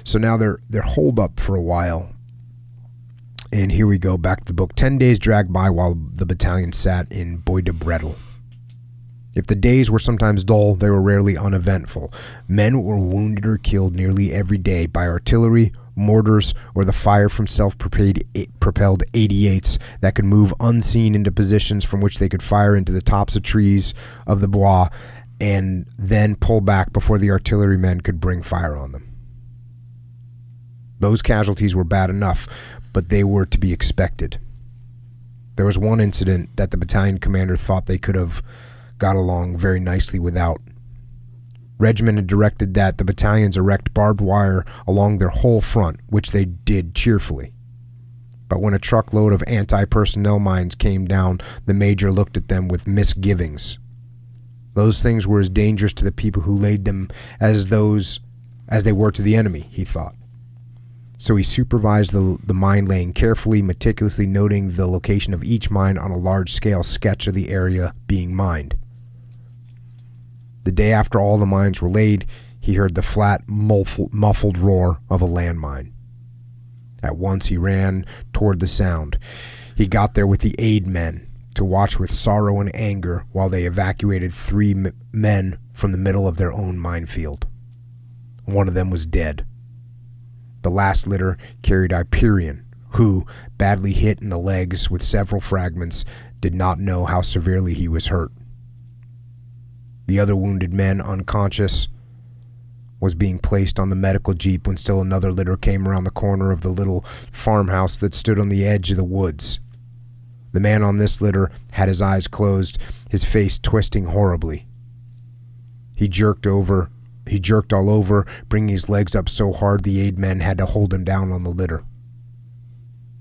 So now they're holed up for a while. And here we go, back to the book. 10 days dragged by while the battalion sat in Boydebrettel. If the days were sometimes dull, they were rarely uneventful. Men were wounded or killed nearly every day by artillery, mortars, or the fire from self-propelled 88s that could move unseen into positions from which they could fire into the tops of trees of the Bois and then pull back before the artillerymen could bring fire on them. Those casualties were bad enough, but they were to be expected. There was one incident that the battalion commander thought they could have got along very nicely without. Regiment had directed that the battalions erect barbed wire along their whole front, which they did cheerfully. But when a truckload of anti-personnel mines came down, the major looked at them with misgivings. Those things were as dangerous to the people who laid them as they were to the enemy, he thought. So he supervised the mine laying carefully, meticulously noting the location of each mine on a large-scale sketch of the area being mined. The day after all the mines were laid, he heard the flat, muffled roar of a landmine. At once he ran toward the sound. He got there with the aid men to watch with sorrow and anger while they evacuated 3 men from the middle of their own minefield. One of them was dead. The last litter carried Hyperion, who, badly hit in the legs with several fragments, did not know how severely he was hurt. The other wounded men, unconscious, was being placed on the medical jeep when still another litter came around the corner of the little farmhouse that stood on the edge of the woods. The man on this litter had his eyes closed, his face twisting horribly. He jerked all over, bringing his legs up so hard the aid men had to hold him down on the litter.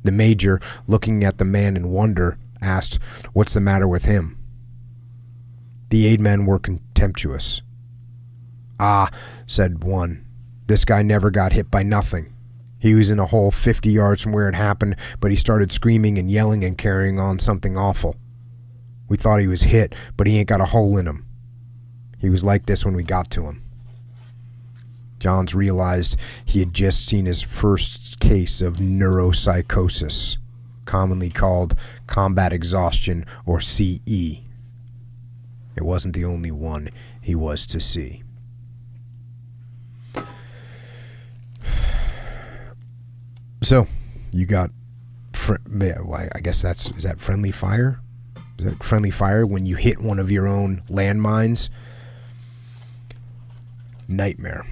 The major, looking at the man in wonder, asked, "What's the matter with him?" The aid men were contemptuous. "Ah," said one, "this guy never got hit by nothing. He was in a hole 50 yards from where it happened, but he started screaming and yelling and carrying on something awful. We thought he was hit, but he ain't got a hole in him. He was like this when we got to him." Johns realized he had just seen his first case of neuropsychosis, commonly called combat exhaustion or CE. It wasn't the only one he was to see. So, you got, I guess is that friendly fire? Is that friendly fire when you hit one of your own landmines? Nightmare.